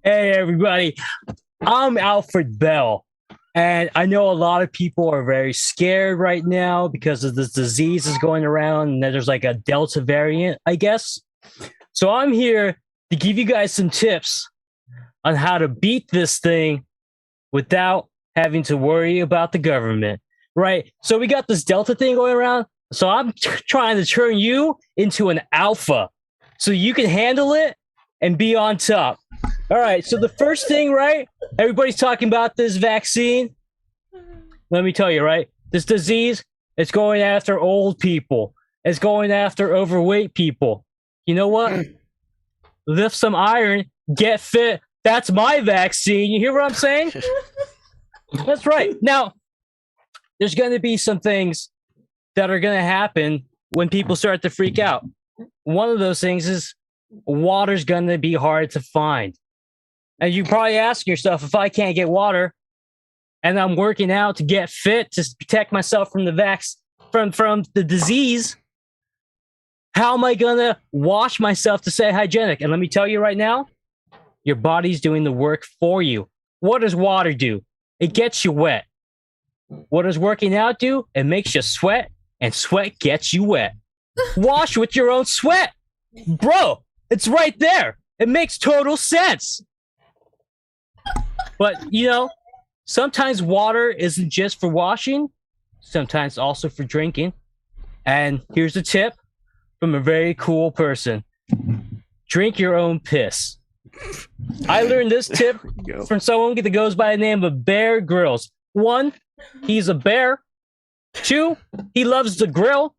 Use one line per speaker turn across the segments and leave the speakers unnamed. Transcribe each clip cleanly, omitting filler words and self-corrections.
Hey everybody, I'm Alfred Bell, and I know a lot of people are very scared right now because of this disease is going around, and there's like a Delta variant, I guess. So I'm here to give you guys some tips on how to beat this thing without having to worry about the government, right? So we got this Delta thing going around, so I'm trying to turn you into an alpha so you can handle it and be on top. All right, so the first thing, right? Everybody's talking about this vaccine. Let me tell you, right? This disease, it's going after old people. It's going after overweight people. You know what? Lift some iron, get fit. That's my vaccine. You hear what I'm saying? That's right. Now, there's going to be some things that are going to happen when people start to freak out. One of those things is water's going to be hard to find. And you probably ask yourself, if I can't get water and I'm working out to get fit to protect myself from from the disease, how am I going to wash myself to stay hygienic? And let me tell you right now, your body's doing the work for you. What does water do? It gets you wet. What does working out do? It makes you sweat, and sweat gets you wet. Wash with your own sweat. Bro, it's right there. It makes total sense. But, you know, sometimes water isn't just for washing, sometimes also for drinking. And here's a tip from a very cool person. Drink your own piss. I learned this tip from someone that goes by the name of Bear Grylls. 1, he's a bear. 2, he loves to grill.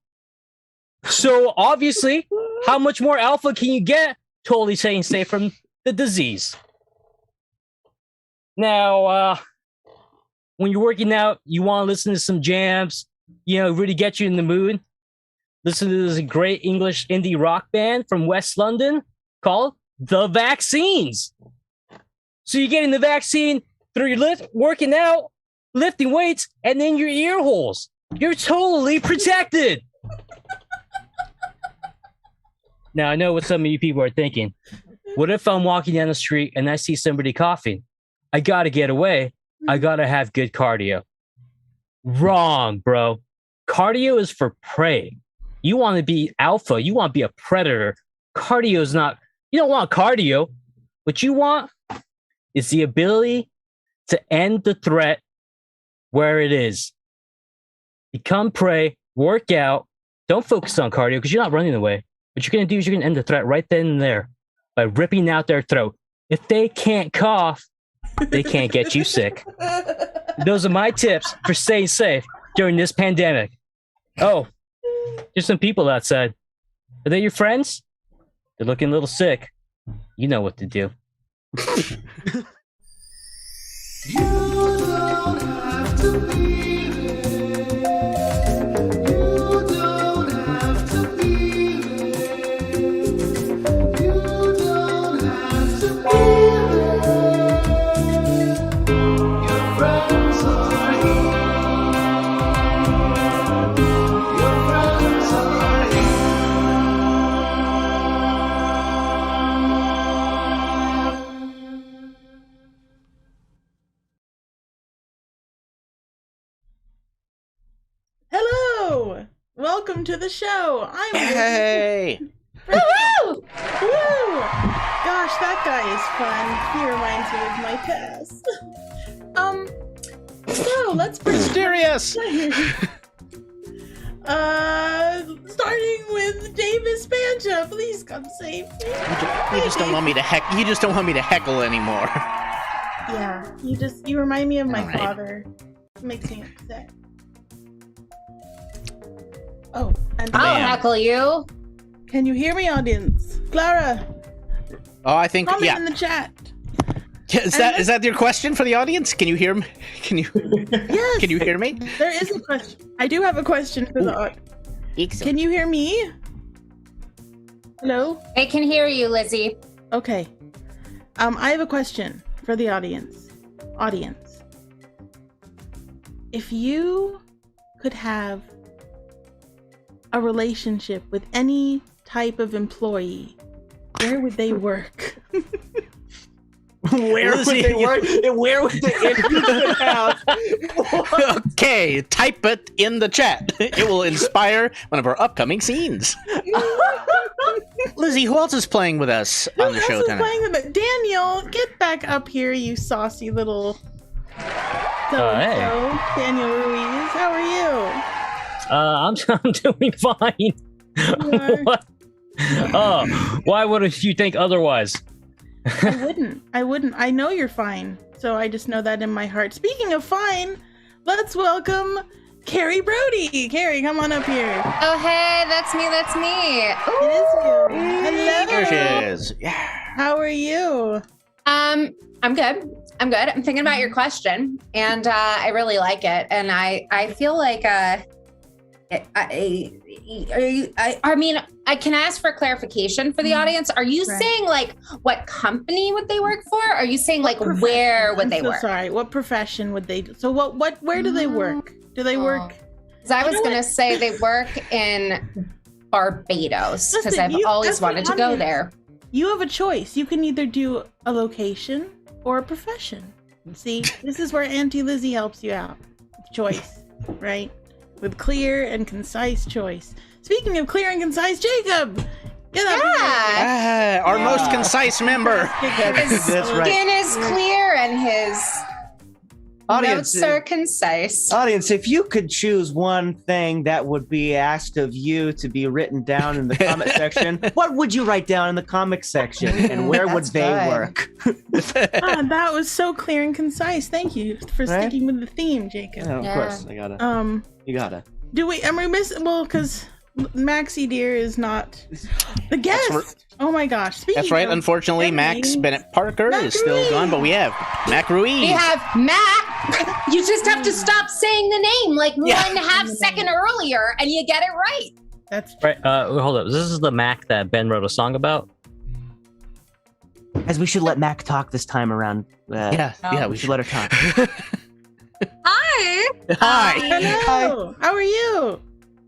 So obviously, how much more alpha can you get? Totally staying safe from the disease. Now, when you're working out, you want to listen to some jams, really get you in the mood. Listen to this great English indie rock band from West London called The Vaccines. So you're getting the vaccine through your working out, lifting weights, and then your ear holes. You're totally protected. Now, I know what some of you people are thinking. What if I'm walking down the street and I see somebody coughing? I gotta get away. I gotta have good cardio. Wrong, bro. Cardio is for prey. You want to be alpha. You want to be a predator. Cardio is not, you don't want cardio. What you want is the ability to end the threat where it is. Become prey, work out. Don't focus on cardio because you're not running away. What you're going to do is you're going to end the threat right then and there by ripping out their throat. If they can't cough, they can't get you sick. Those are my tips for staying safe during this pandemic. Oh, there's some people outside. Are they your friends? They're looking a little sick. You know what to do.
You don't have to be there. You don't have to be there. You don't have to be there. Your friends are here. Your friends are here.
Hello! Welcome to the show. I'm
Hey!
Woo! Woo! Gosh, that guy is fun. He reminds me of my past. So let's
Mysterious!
Starting with Davis Banta. Please come save me.
You just don't want me to You just don't want me to heckle anymore.
Yeah, you remind me of my
All right.
father. It makes me upset. Oh, and
I'll
Bam.
heckle you.
can you hear me, audience? Clara,
Oh, I think
comment
yeah.
in the chat.
Is that your question for the audience? Can you hear me? Can you
Yes,
can you hear me?
there is a question. I do have a question for the audience. Can you hear me? Hello?
I can hear you, Lizzie.
Okay. I have a question for the audience. Audience. If you could have a relationship with any type of employee, where would they work?
Where would
Lizzie,
they work? And where would the interview have?
Okay, type it in the chat. It will inspire one of our upcoming scenes. Lizzie, who else is playing with us on the show
Who else is
tonight?
playing with it? Daniel, get back up here, you saucy little.
Hey.
Daniel Ruiz, how are you?
I'm doing fine.
You are-
What? Oh, why would you think otherwise?
I wouldn't. I know you're fine. So I just know that in my heart. Speaking of fine, let's welcome Carrie Browde. Carrie, come on up here.
Oh, hey, that's me.
It is you. Hello.
There she is. Yeah.
How are you?
I'm good. I'm thinking about your question, and I really like it. And I feel like I mean, I can ask for clarification for the audience. Are you
Right.
saying like what company would they work for? Are you saying like where would
I'm
they
so
work?
Sorry. What profession would they do? So where do they work? Do they work?
'Cause I was
You know
gonna
what?
say they work in Barbados because
Listen,
I've
you-
always
that's what
wanted to
I'm
go
gonna-
there.
You have a choice. You can either do a location or a profession. See, this is where Auntie Lizzie helps you out. Choice, right? With clear and concise choice. Speaking of clear and concise, Jacob! Get up
Yeah.
Our most concise member.
His
That's right.
skin is clear and his
Audience,
notes are concise.
Audience, if you could choose one thing that would be asked of you to be written down in the comment section, what would you write down in the comic section, and where would
That's
they
good.
work?
Ah, that was so clear and concise. Thank you for
Right?
sticking with the theme, Jacob.
Yeah, of
Yeah.
course, you gotta.
Do we? Am we missing? Well, because Maxie dear is not the guest.
right.
Oh my gosh! Speaking
That's right.
of
Unfortunately, Max
Carrie-
Bennett-Parker
Mac
is still
Ruiz.
gone, but we have Mac Ruiz.
We have Mac. You just have to stop saying the name like
Yeah.
1/2 second earlier and you get it right.
That's
Right. Hold up. This is the Mac that Ben wrote a song about.
As we should let Mac talk this time around.
Yeah,
we should let her talk.
Hi.
Hi.
hello. How are you?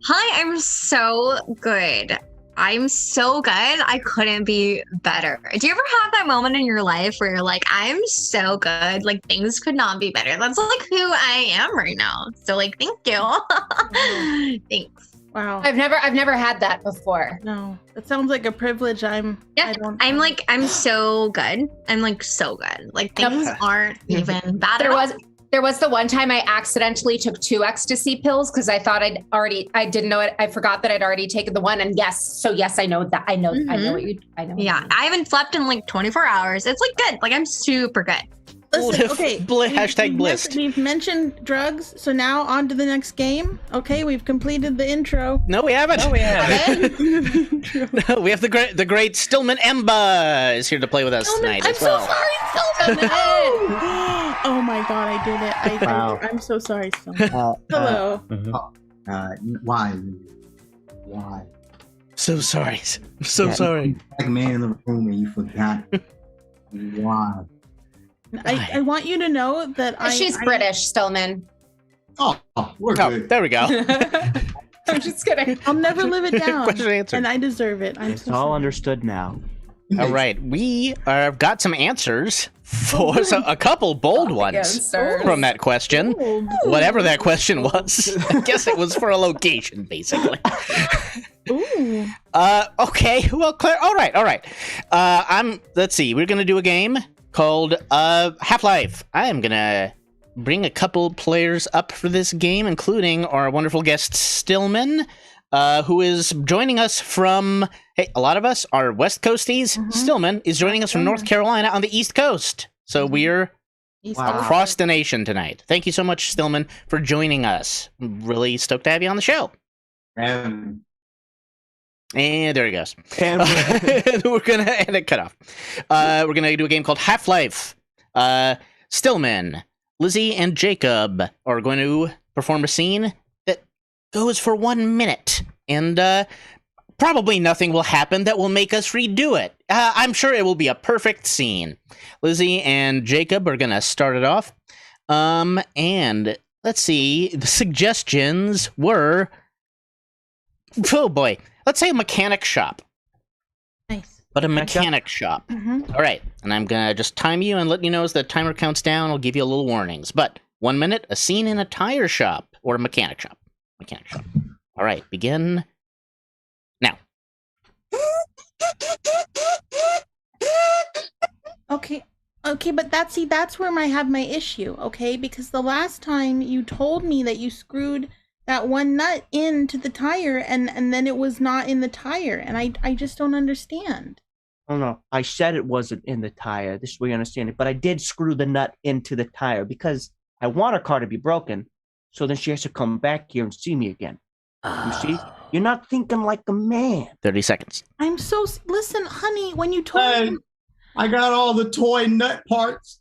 Hi, I'm so good. I'm so good. I couldn't be better. Do you ever have that moment in your life where you're like, I'm so good, like things could not be better? That's like who I am right now. So like, thank you. Thanks.
Wow.
I've never had that before.
No, that sounds like a privilege. I
Yeah,
don't.
I'm so good. I'm like so good. Like things aren't even bad at all.
There was the one time I accidentally took 2 ecstasy pills because I thought I didn't know it. I forgot that I'd already taken the one. And yes, I know that. I know what you, I know.
Yeah, I haven't slept in like 24 hours. It's like good. Like I'm super good.
Listen, okay.
Hashtag blissed.
We've mentioned drugs, so now on to the next game. Okay, we've completed the intro.
No, we haven't.
No, we haven't.
No, we have the great Stillman Mba is here to play with us tonight
I'm
as well.
so sorry, Stillman. Oh my god, I did it.
Wow.
I'm so sorry, Stillman. Hello.
Why? Why?
So sorry. So
Yeah.
sorry.
Like a man in the room and you forgot. Why?
I want you to know that
She's British, Stillman.
Oh, we're
Oh,
good.
there we go.
I'm just kidding.
I'll never live it down.
Question answered.
And I deserve it. I'm
It's
so
all
sorry.
understood now.
All right, we got some answers for a couple bold ones
answers.
from that question.
Bold.
Whatever that question was. I guess it was for a location, basically.
Ooh.
Okay, well, Claire, all right. Let's see, we're gonna do a game called Half-Life. I am gonna bring a couple players up for this game, including our wonderful guest Stillman, who is joining us from, hey, a lot of us are West Coasties. Stillman is joining us from North Carolina on the East Coast. So we're
Wow.
across the nation tonight. Thank you so much, Stillman, for joining us. I'm really stoked to have you on the show.
And
And there he goes.
And
And it cut off. We're gonna do a game called Half-Life. Stillman, Lizzie, and Jacob are going to perform a scene that goes for 1 minute, and probably nothing will happen that will make us redo it. I'm sure it will be a perfect scene. Lizzie and Jacob are gonna start it off. And let's see. The suggestions were, oh boy, let's say a mechanic shop.
Nice.
But a mechanic shop.
Mhm.
All right. And I'm gonna just time you and let you know as the timer counts down. I'll give you a little warnings. But 1 minute, a scene in a tire shop or a mechanic shop. Mechanic shop. All right, begin now.
Okay. Okay, but that's where I have my issue, okay? Because the last time you told me that you screwed that one nut into the tire and then it was not in the tire, and I just don't understand.
Oh no, I said it wasn't in the tire. This is where you understand it. But I did screw the nut into the tire because I want her car to be broken. So then she has to come back here and see me again. You see? You're not thinking like a man.
30 seconds.
I'm so listen, honey, when you told me
I got all the toy nut parts.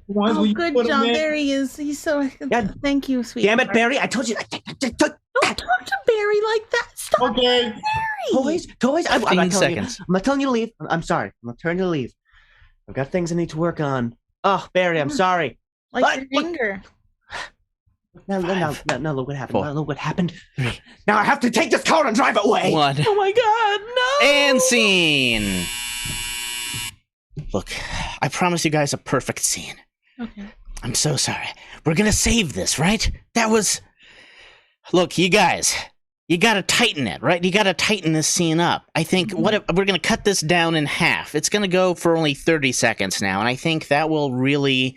Ones
oh,
where you
good
put 'em
job.
in.
There he is. He's so
Yeah.
thank you, sweet.
Damn it, Barry! I told you.
Don't talk to Barry like that. Stop,
Okay.
Barry.
Toys. I'm
15
not telling
seconds.
you. I'm not telling you to leave. I'm sorry. I'm not telling you to leave. I've got things I need to work on. Oh, Barry, I'm sorry.
Like
What?
your finger.
No, look what happened.
Four.
Look what happened. Now I have to take this car and drive it away.
1.
Oh my god, no!
And scene. Look, I promised you guys a perfect scene.
Okay.
I'm so sorry. We're gonna save this, right? That was... Look, you guys, you gotta tighten it, right? You gotta tighten this scene up. I think we're gonna cut this down in half. It's gonna go for only 30 seconds now, and I think that will really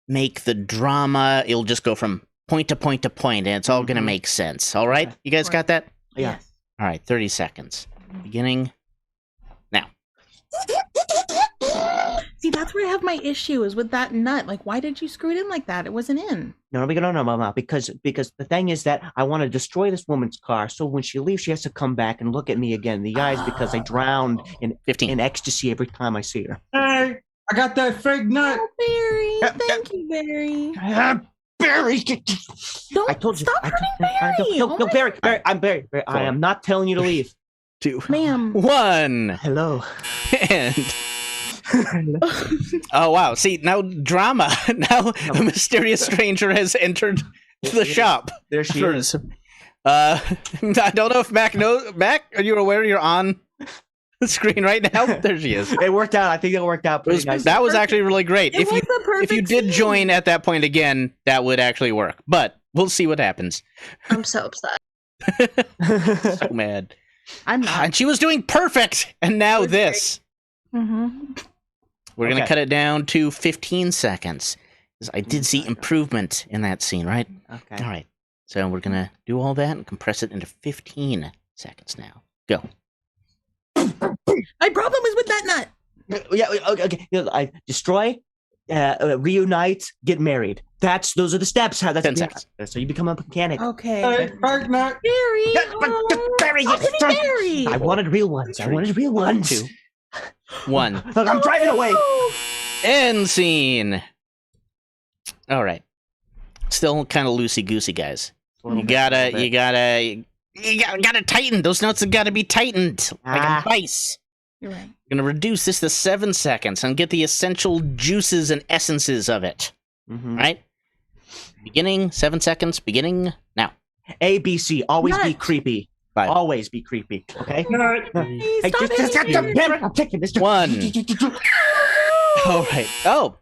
make the drama... It'll just go from point to point to point, and it's all gonna make sense, all right?
Okay.
You guys got that?
Yeah.
Yes.
All right, 30 seconds. Beginning now.
See, that's where I have my issue is with that nut. Like, why did you screw it in like that? It wasn't in.
No, because the thing is that I want to destroy this woman's car. So when she leaves, she has to come back and look at me again in the eyes because I drowned
15.
in ecstasy every time I see her.
Hey, I got that fake nut.
Oh, Barry. Thank you, Barry.
Barry,
Don't
I told you.
stop hurting Barry.
No,
Oh my
Barry. I'm Barry. I am not telling you to leave.
2.
Ma'am.
1.
Hello.
And... Oh wow! See now, drama. Now a mysterious stranger has entered the shop.
There she is.
I don't know if Mac knows. Mac, are you aware you're on the screen right now? There she is.
It worked out. I think it worked out pretty nice.
That was actually really great.
It was the perfect
If you did
scene.
join at that point again, that would actually work. But we'll see what happens.
I'm so upset.
So mad.
I'm not.
And she was doing perfect, and now
was
this.
Mm-hmm.
We're going to
Okay.
cut it down to 15 seconds. 'Cause I did see improvement in that scene, right?
Okay.
All right. So we're going to do all that and compress it into 15 seconds now. Go.
My problem is with that nut.
Yeah. Okay. I destroy, reunite, get married. Those are the steps. How that's
10 seconds.
So you become a mechanic.
Okay.
Hey, fake nut.
Barry.
Yeah, but Barry,
How can he Barry?
I wanted real ones. I wanted real ones.
2, 1.
Look, I'm driving away.
End scene. All right. Still kind of loosey-goosey, guys. You gotta tighten. Those nuts have got to be tightened like a vice.
You're right.
We're gonna reduce this to 7 seconds and get the essential juices and essences of it.
Mhm.
Right? Beginning 7 seconds. Beginning now.
A, B, C. Always be
Nut.
creepy.
5.
Always be creepy. Okay.
Nut.
Hey,
Hey,
stop
just
hitting me.
damn it! I'm taking this.
1. All right. Oh.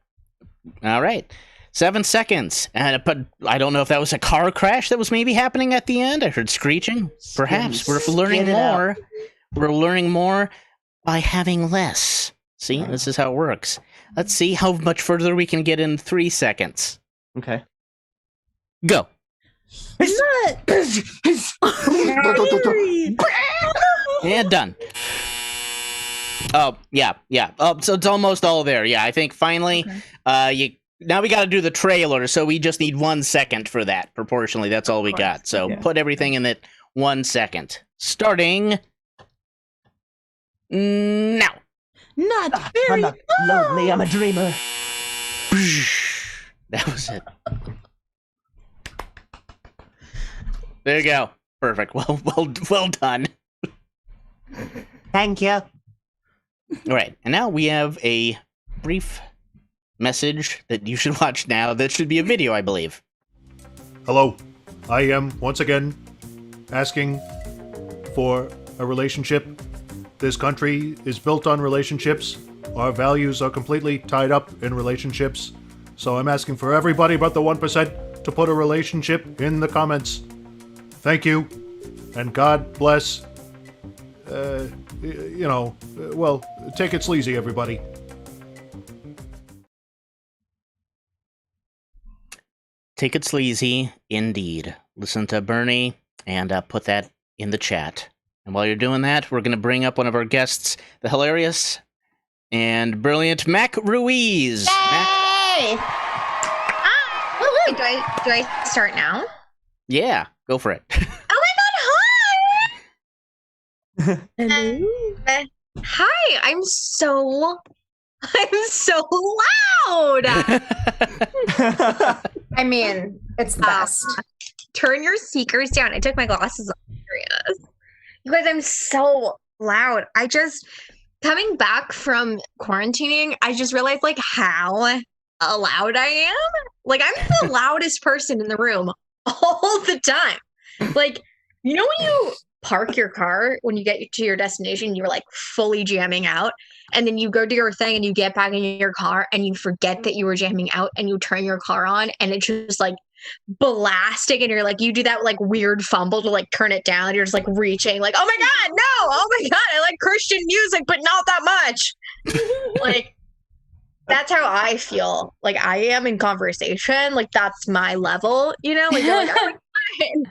All right. 7 seconds. And but I don't know if that was a car crash that was maybe happening at the end. I heard screeching. Perhaps we're learning
Spit it out.
more. We're learning more by having less. See, this is how it works. Let's see how much further we can get in 3 seconds.
Okay.
Go.
Nut. Barry.
And done. Oh, yeah. Oh, so it's almost all there. Yeah, I think finally, now we got to do the trailer, so we just need 1 second for that. Proportionally, that's all we got. So
Yeah.
put everything in that 1 second. Starting now.
Nut.
I'm
Barry.
not lonely. I'm a dreamer.
That was it. There you go. Perfect. Well done.
Thank you.
All right, and now we have a brief message that you should watch now. That should be a video, I believe.
Hello, I am once again asking for a relationship. This country is built on relationships. our values are completely tied up in relationships. So I'm asking for everybody but the 1% to put a relationship in the comments. Thank you, and God bless. Well, take it sleazy, everybody.
Take it sleazy, indeed. Listen to Bernie and put that in the chat. And while you're doing that, we're going to bring up one of our guests, the hilarious and brilliant Mac Ruiz.
Yay! Do I start now?
Yeah, go for it.
Oh my god, hi!
Hello.
Hi, I'm so loud.
I mean, it's the best.
Turn your speakers down. I took my glasses off. Serious. You guys, I'm so loud. I just coming back from quarantining, I just realized like how loud I am. Like I'm the loudest person in the room all the time. Like, you know when you park your car when you get to your destination, you're like fully jamming out, and then you go do your thing and you get back in your car and you forget that you were jamming out and you turn your car on and it's just like blasting, and you're like, you do that like weird fumble to like turn it down. You're just like reaching, like, oh my god, no, oh my god, I like Christian music, but not that much. Like, that's how I feel. Like I am in conversation. Like that's my level, you know. Like, you're like, oh, fine.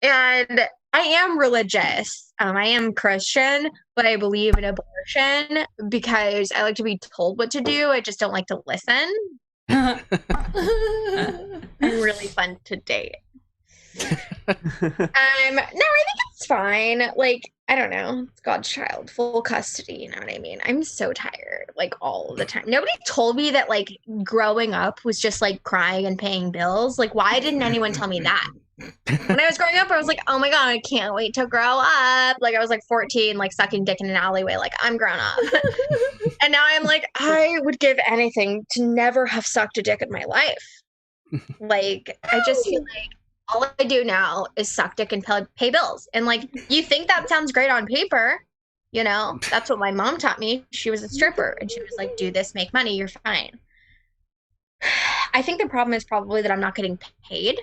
And I am religious. I am Christian, but I believe in abortion because I like to be told what to do. I just don't like to listen. I'm really fun to date. No, I think it's fine. Like, I don't know. It's God's child, full custody, you know what I mean? I'm so tired, like all the time. Nobody told me that like growing up was just like crying and paying bills. Like, why didn't anyone tell me that? When I was growing up, I was like, oh my god, I can't wait to grow up. Like I was like 14, like sucking dick in an alleyway, like I'm grown up. And now I'm like, I would give anything to never have sucked a dick in my life. Like, I just feel like all I do now is suck dick and pay bills. And like, you think that sounds great on paper, you know? That's what my mom taught me. She was a stripper and she was like, do this, make money, you're fine. I think the problem is probably that I'm not getting paid.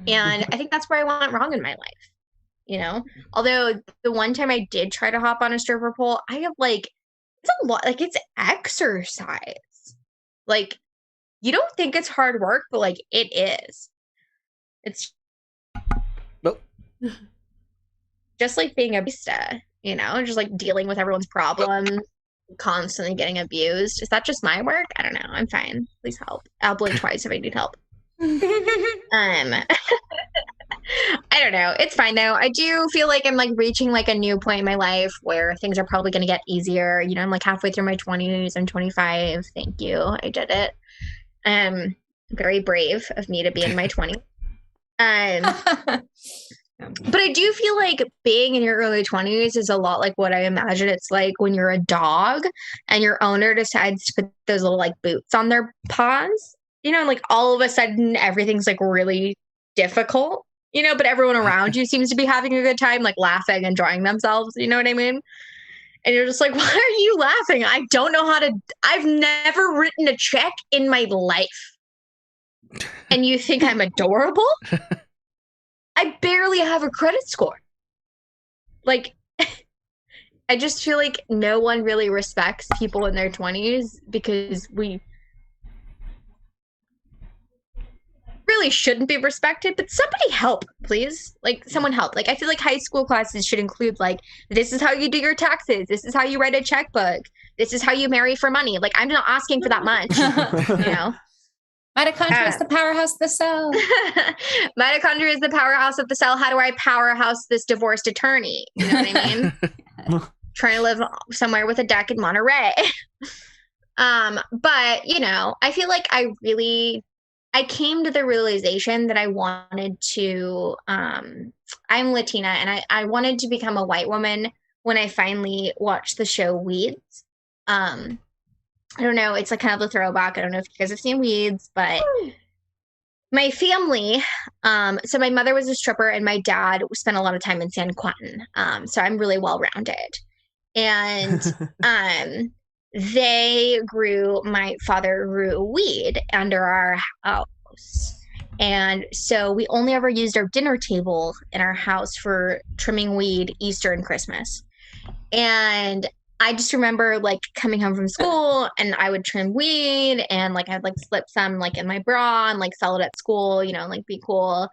And I think that's where I went wrong in my life, you know? Although the one time I did try to hop on a stripper pole, I have like, it's a lot, like it's exercise. Like, you don't think it's hard work, but like it is. It's just like being a barista, you know, just like dealing with everyone's problems, constantly getting abused. Is that just my work? I don't know. I'm fine. Please help. I'll blink twice if I need help. I don't know. It's fine though. I do feel like I'm like reaching like a new point in my life where things are probably going to get easier. You know, I'm like halfway through my 20s. I'm 25. Thank you. I did it. Very brave of me to be in my 20s. But I do feel like being in your early 20s is a lot like what I imagine it's like when you're a dog and your owner decides to put those little like boots on their paws. You know, like all of a sudden everything's like really difficult, you know, but everyone around you seems to be having a good time, like laughing, enjoying themselves. You know what I mean? And you're just like, why are you laughing? I don't know how to, I've never written a check in my life. And you think I'm adorable? I barely have a credit score. Like, I just feel like no one really respects people in their 20s because we really shouldn't be respected, but somebody help, please. Like, someone help. Like, I feel like high school classes should include, like, this is how you do your taxes. This is how you write a checkbook. This is how you marry for money. Like, I'm not asking for that much, you know?
Mitochondria is the powerhouse of the cell.
Mitochondria is the powerhouse of the cell. How do I powerhouse this divorced attorney? You know what I mean? Trying to live somewhere with a deck in Monterey. But, you know, I feel like I came to the realization that I wanted to, I'm Latina, and I wanted to become a white woman when I finally watched the show Weeds. I don't know, it's like kind of a throwback. I don't know if you guys have seen Weeds, but my family, so my mother was a stripper and my dad spent a lot of time in San Quentin. So I'm really well-rounded. And they my father grew weed under our house. And so we only ever used our dinner table in our house for trimming weed Easter and Christmas. And I just remember like coming home from school and I would trim weed and like I'd like slip some like in my bra and like sell it at school, you know, like be cool.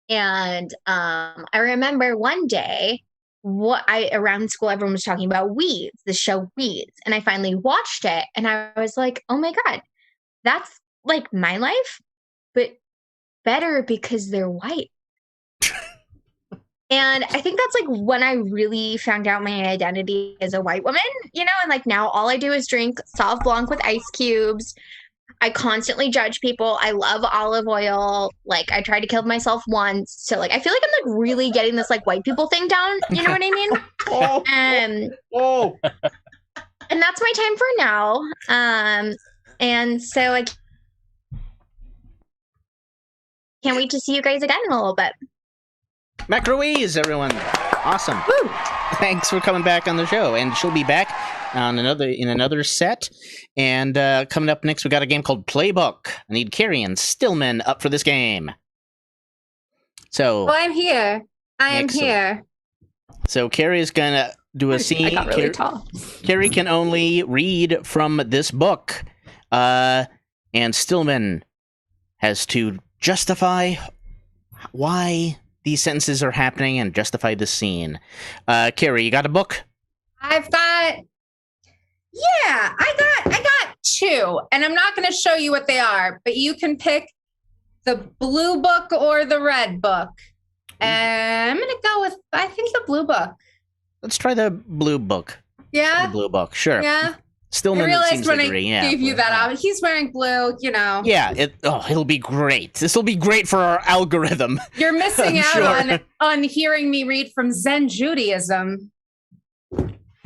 And I remember one day around school everyone was talking about Weeds, the show Weeds, and I finally watched it and I was like, oh my god, that's like my life, but better because they're white. And I think that's like when I really found out my identity as a white woman, you know, and like now all I do is drink Sauv Blanc with ice cubes. I constantly judge people. I love olive oil. Like I tried to kill myself once. So like I feel like I'm like really getting this like white people thing down. You know what I mean? And that's my time for now. And so I can't wait to see you guys again in a little bit.
Mac Ruiz, everyone. Awesome. Woo! Thanks for coming back on the show. And she'll be back on another set. And coming up next, we got a game called Playbook. I need Carrie and Stillman up for this game. So
I'm here. I am
excellent.
here.
So Carrie is gonna do a scene.
I got really tall.
Carrie can only read from this book. And Stillman has to justify why these sentences are happening and justify the scene. Carrie, you got a book?
I got two, and I'm not going to show you what they are, but you can pick the blue book or the red book. And I'm going to go with, I think, the blue book.
Let's try the blue book.
Yeah?
The blue book, sure.
Yeah.
Stillman
I realized
seems
when
to
I
agree. Yeah.
gave you that out. He's wearing blue, you know.
Yeah, it'll be great. This will be great for our algorithm.
You're missing
I'm
out
sure.
on hearing me read from Zen Judaism.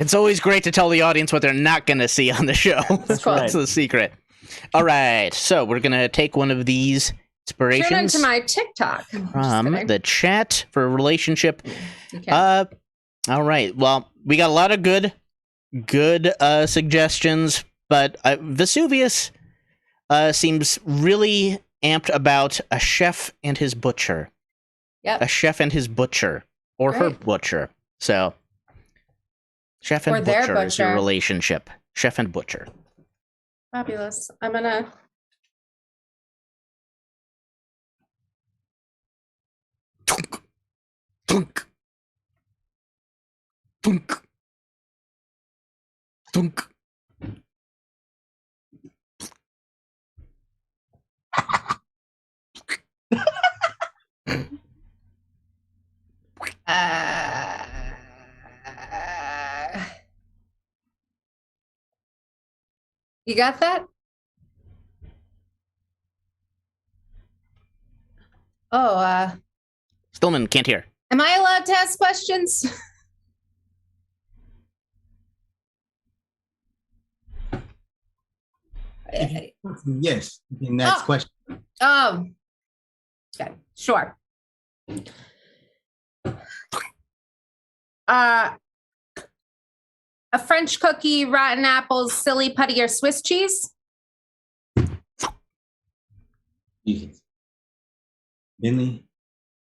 It's always great to tell the audience what they're not going to see on the show.
That's right.
That's the secret. All right, so we're going to take one of these inspirations
Tune into my TikTok.
from the chat for a relationship.
Okay.
All right. Well, we got a lot of good suggestions, but Vesuvius seems really amped about a chef and his butcher.
Yep.
A chef and his butcher, or her
Right.
butcher. So, chef and
Or their
butcher is your
butcher.
relationship. Chef and butcher.
Fabulous. I'm gonna.
Tunk, tunk, tunk, tunk.
You got that? Oh,
Stillman can't hear.
am I allowed to ask questions?
Yes. The next
Oh.
question.
Okay, sure. A French cookie, rotten apples, silly putty, or Swiss cheese?
Jesus. Bentley,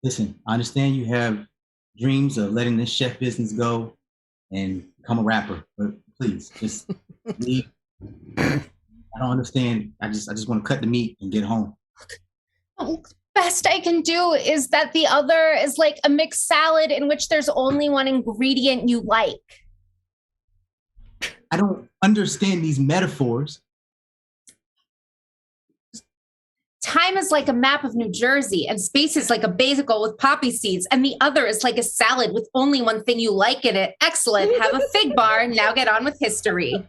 listen, I understand you have dreams of letting this chef business go and become a rapper, but please just leave. I don't understand. I just want to cut the meat and get home.
Oh, best I can do is that the other is like a mixed salad in which there's only one ingredient you like.
I don't understand these metaphors.
Time is like a map of New Jersey, and space is like a bagel with poppy seeds, and the other is like a salad with only one thing you like in it. Excellent. Have a fig bar. Now get on with history.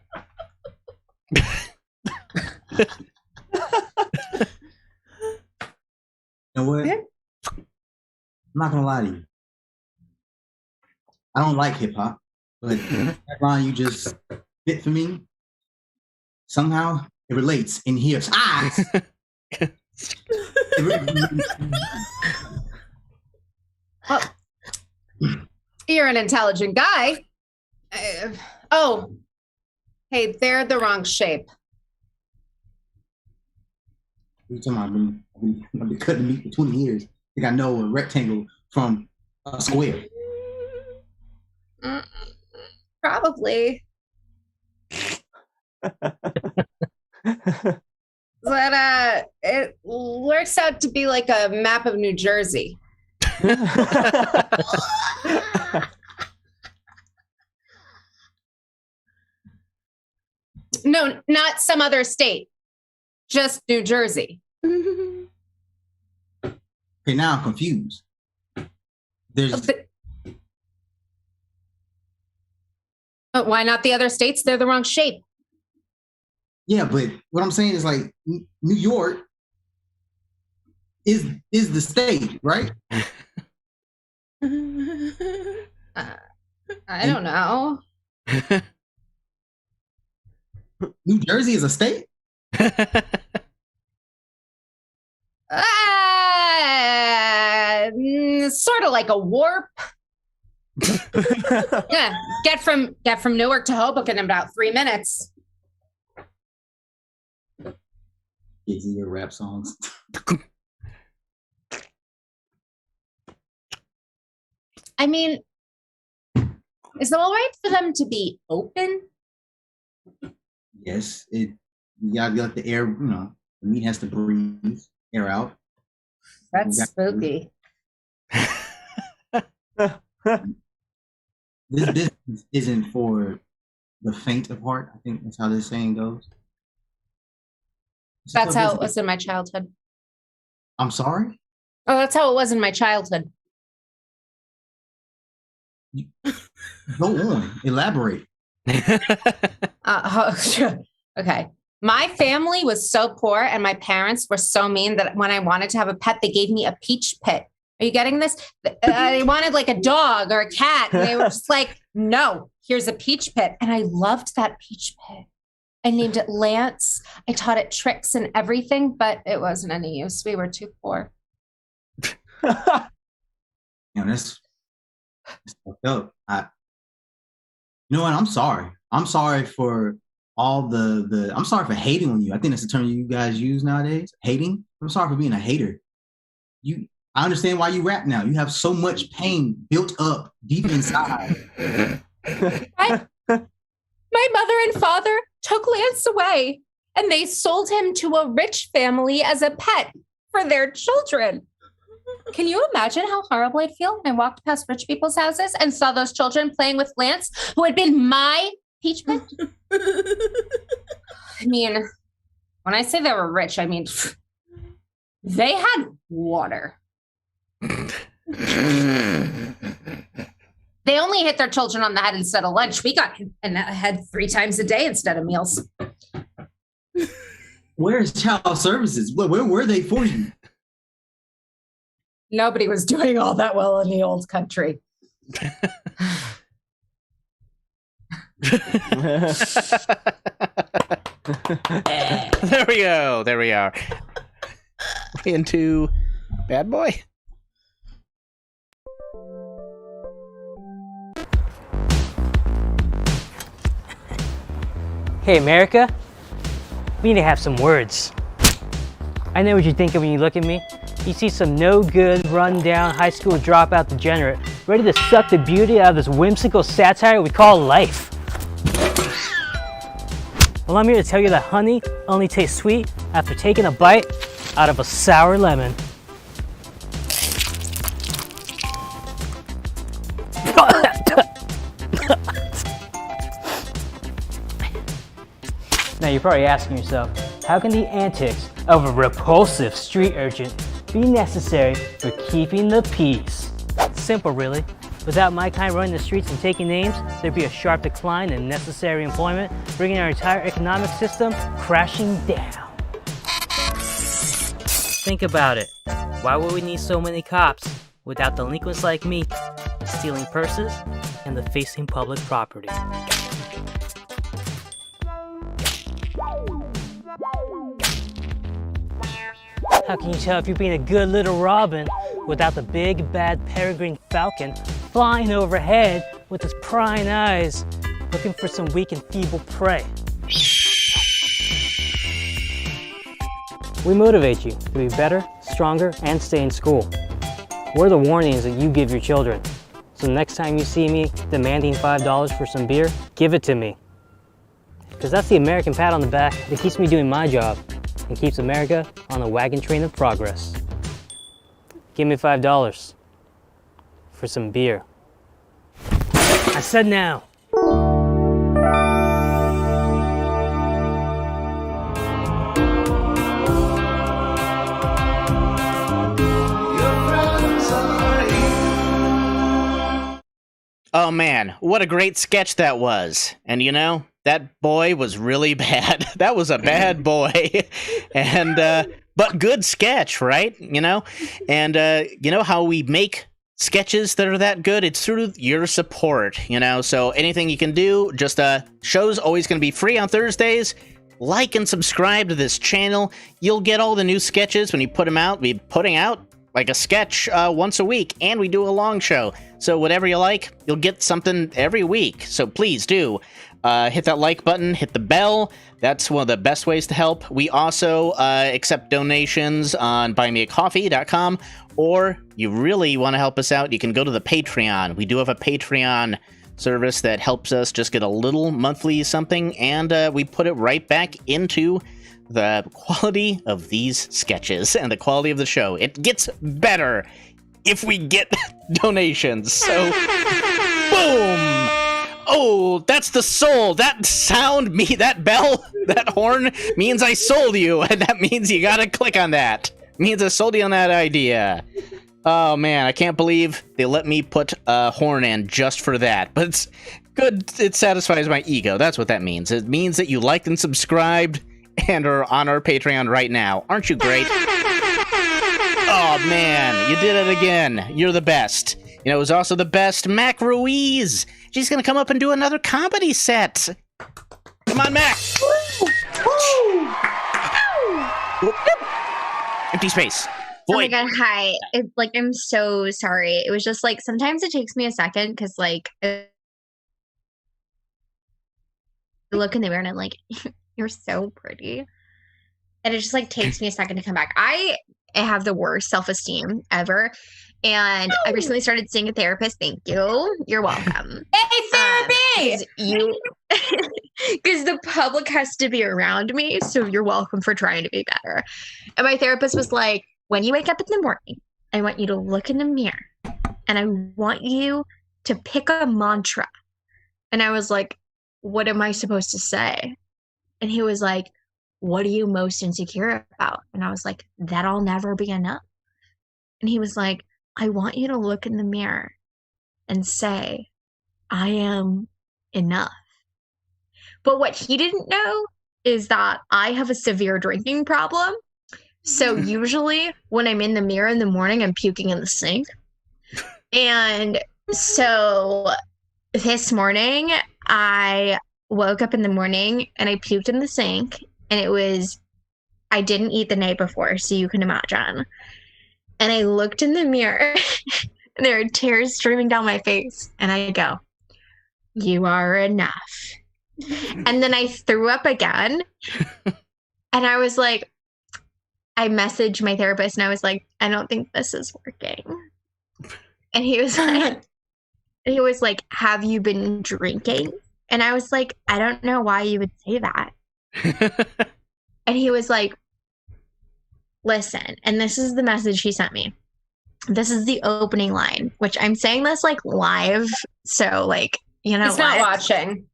You know what?
Yeah.
I'm not gonna lie to you. I don't like hip hop, but that line you just fit for me. Somehow it relates in here.
Well, you're an intelligent guy. Oh, Hey, they're the wrong shape.
You talking about? I've been cutting meat for 20 years. I think I know a rectangle from a square.
Probably. But it works out to be like a map of New Jersey. No, not some other state. Just New Jersey.
Okay, now I'm confused. There's
But why not the other states? They're the wrong shape.
yeah, but what I'm saying is like New York is the state, right?
I don't know.
New Jersey is a state?
Sort of like a warp. Yeah, get from Newark to Hoboken in about 3 minutes.
Kids in your rap songs.
I mean, is it all right for them to be open?
Yes, you gotta let the air, the meat has to breathe, air out.
That's spooky.
This business isn't for the faint of heart. I think that's how this saying goes.
That's how it was in my childhood.
I'm sorry?
Oh, that's how it was in my childhood.
Go on, elaborate.
Okay. My family was so poor and my parents were so mean that when I wanted to have a pet, they gave me a peach pit. Are you getting this? They wanted like a dog or a cat. And they were just like, no, here's a peach pit. And I loved that peach pit. I named it Lance. I taught it tricks and everything, but it wasn't any use. We were too poor.
That's fucked up. You know what? I'm sorry. I'm sorry for all I'm sorry for hating on you. I think that's the term you guys use nowadays. Hating. I'm sorry for being a hater. I understand why you rap now. You have so much pain built up deep inside.
My mother and father took Lance away and they sold him to a rich family as a pet for their children. Can you imagine how horrible I'd feel when I walked past rich people's houses and saw those children playing with Lance, who had been my peach pit? I mean, when I say they were rich, I mean, they had water. They only hit their children on the head instead of lunch. We got hit in the head 3 times a day instead of meals.
Where's child services? Where were they for you?
Nobody was doing all that well in the old country.
There we go. There we are. Into Bad Boy.
Hey, America. We need to have some words. I know what you're thinking when you look at me. You see some no-good, run-down, high school dropout degenerate ready to suck the beauty out of this whimsical satire we call life. Well, I'm here to tell you that honey only tastes sweet after taking a bite out of a sour lemon. Now you're probably asking yourself, how can the antics of a repulsive street urchin be necessary for keeping the peace? Simple, really. Without my kind running the streets and taking names, there'd be a sharp decline in necessary employment, bringing our entire economic system crashing down. Think about it. Why would we need so many cops without delinquents like me stealing purses and defacing public property? How can you tell if you're being a good little robin without the big bad peregrine falcon flying overhead with his prying eyes looking for some weak and feeble prey? We motivate you to be better, stronger, and stay in school. We're the warnings that you give your children. So the next time you see me demanding $5 for some beer, give it to me. Because that's the American pat on the back that keeps me doing my job and keeps America on the wagon train of progress. Give me $5 for some beer. I said now.
Oh man, what a great sketch that was. And you know, that boy was really bad. That was a bad boy. And but good sketch, right? You know? And you know how we make sketches that are that good? It's through your support, you know? So anything you can do, just show's always going to be free on Thursdays. Like and subscribe to this channel. You'll get all the new sketches when you put them out. We're putting out like a sketch once a week, and we do a long show. So whatever you like, you'll get something every week. So please do hit that like button, hit the bell. That's one of the best ways to help. We also accept donations on buymeacoffee.com, or you really want to help us out, you can go to the Patreon. We do have a Patreon service that helps us just get a little monthly something, and we put it right back into the quality of these sketches and the quality of the show. It gets better if we get donations. So, boom! Oh, that's the soul. That sound, that bell, that horn means I sold you, and that means you gotta click on that. It means I sold you on that idea. Oh man, I can't believe they let me put a horn in just for that. But it's good. It satisfies my ego. That's what that means. It means that you liked and subscribed and are on our Patreon right now. Aren't you great? Oh man, you did it again. You're the best. You know, it was also the best Mac Ruiz. She's gonna come up and do another comedy set. Come on, Mac. Empty space.
Oh
Void.
my god, hi. It's like, I'm so sorry. It was just like, sometimes it takes me a second because like, I look in the mirror and I'm like, you're so pretty. And it just like takes me a second to come back. I have the worst self-esteem ever. And I recently started seeing a therapist. Thank you. You're welcome.
Hey, therapy!
Because the public has to be around me. So you're welcome for trying to be better. And my therapist was like, when you wake up in the morning, I want you to look in the mirror and I want you to pick a mantra. And I was like, what am I supposed to say? And he was like, what are you most insecure about? And I was like, that I'll never be enough. And he was like, I want you to look in the mirror and say, I am enough. But what he didn't know is that I have a severe drinking problem. So usually when I'm in the mirror in the morning, I'm puking in the sink. And so this morning, I woke up in the morning and I puked in the sink. And it was, I didn't eat the night before, so you can imagine. And I looked in the mirror and there are tears streaming down my face. And I go, you are enough. And then I threw up again. And I was like, I messaged my therapist and I was like, I don't think this is working. And he was like, have you been drinking? And I was like, I don't know why you would say that. And he was like, listen, and this is the message he sent me. This is the opening line, which I'm saying this like live. So like, you know,
he's not watching.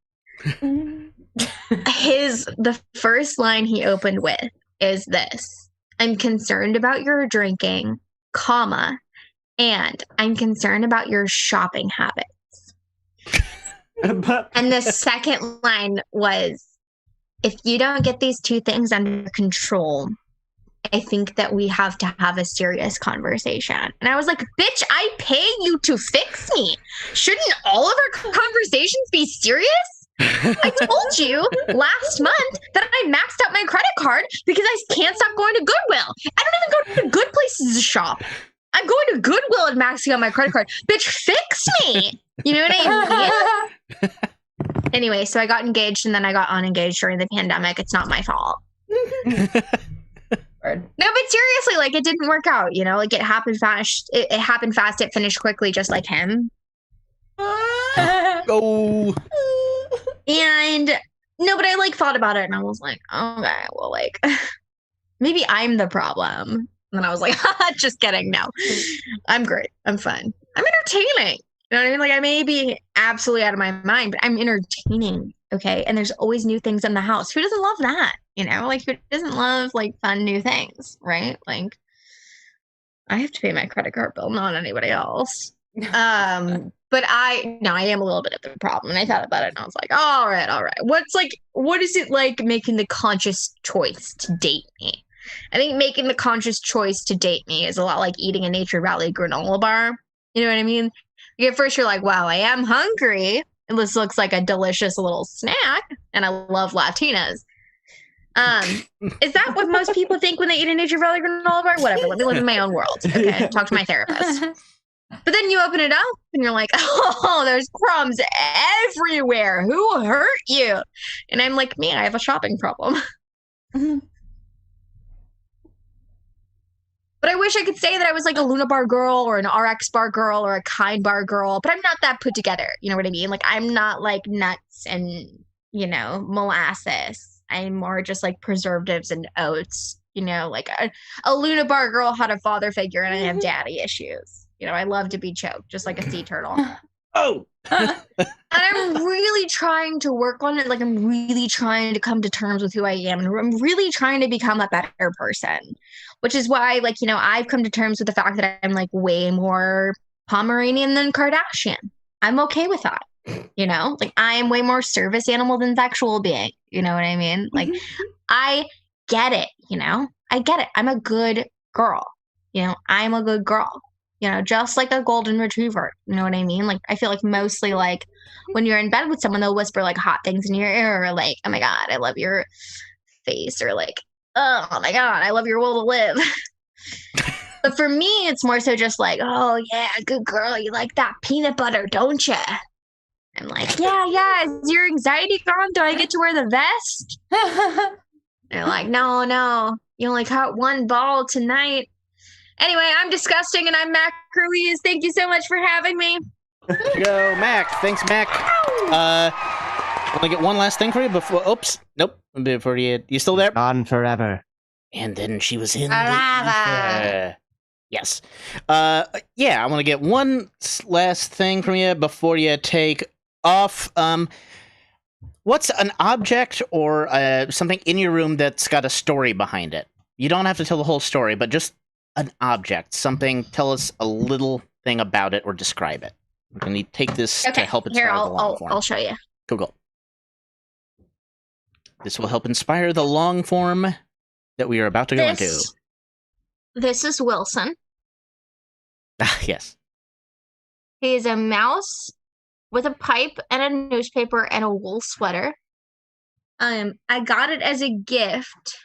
The first line he opened with is this: I'm concerned about your drinking, comma, and I'm concerned about your shopping habits. And the second line was, if you don't get these two things under control, I think that we have to have a serious conversation. And I was like, bitch, I pay you to fix me. Shouldn't all of our conversations be serious? I told you last month that I maxed out my credit card because I can't stop going to Goodwill. I don't even go to good places to shop. I'm going to Goodwill and maxing out my credit card. Bitch, fix me. You know what I mean? Anyway, so I got engaged and then I got unengaged during the pandemic. It's not my fault. No, but seriously, like it didn't work out, you know, like it happened fast. It happened fast. It finished quickly, just like him.
Oh.
And no, but I like thought about it and I was like, okay, well, like maybe I'm the problem. And I was like, just kidding. No, I'm great. I'm fun. I'm entertaining. You know what I mean? Like I may be absolutely out of my mind, but I'm entertaining. Okay. And there's always new things in the house. Who doesn't love that? You know, like who doesn't love like fun new things, right? Like I have to pay my credit card bill, not anybody else. But I am a little bit of the problem. And I thought about it and I was like, all right. What is it like making the conscious choice to date me? I think making the conscious choice to date me is a lot like eating a Nature Valley granola bar. You know what I mean? At first you're like, wow, I am hungry. And this looks like a delicious little snack. And I love Latinas. Is that what most people think when they eat a Nature Valley granola bar? Whatever. Let me live in my own world. Okay. Talk to my therapist. But then you open it up and you're like, oh, there's crumbs everywhere. Who hurt you? And I'm like, me, I have a shopping problem. But I wish I could say that I was like a Luna bar girl or an RX bar girl or a Kind bar girl, but I'm not that put together. You know what I mean? Like I'm not like nuts and, you know, molasses. I'm more just like preservatives and oats. You know, like a Luna bar girl had a father figure and I have daddy issues. You know, I love to be choked, just like a sea turtle.
Oh.
And I'm really trying to work on it. Like I'm really trying to come to terms with who I am. And I'm really trying to become a better person, which is why, like, you know, I've come to terms with the fact that I'm like way more Pomeranian than Kardashian. I'm okay with that. You know, like I am way more service animal than sexual being. You know what I mean? Like I get it, you know, I get it. I'm a good girl. You know, I'm a good girl. You know, just like a golden retriever. You know what I mean? Like, I feel like mostly like when you're in bed with someone, they'll whisper like hot things in your ear or like, oh my God, I love your face or like, oh my God, I love your will to live. But for me, it's more so just like, oh yeah, good girl. You like that peanut butter, don't you? I'm like, yeah. Is your anxiety gone? Do I get to wear the vest? They're like, no. You only caught one ball tonight. Anyway, I'm disgusting and I'm Mac Ruiz. Thank you so much for having me.
There you go, Mac. Thanks, Mac. Want to get one last thing for you before? Oops. Nope. Before you still there?
On forever.
And then she was in the yes. Yeah, I want to get one last thing from you before you take off. What's an object or something in your room that's got a story behind it? You don't have to tell the whole story, but just an object, something. Tell us a little thing about it or describe it. We're going to take this to help inspire the long form.
I'll show you.
Go. This will help inspire the long form that we are about to go into.
This is Wilson.
Yes.
He is a mouse with a pipe and a newspaper and a wool sweater. I got it as a gift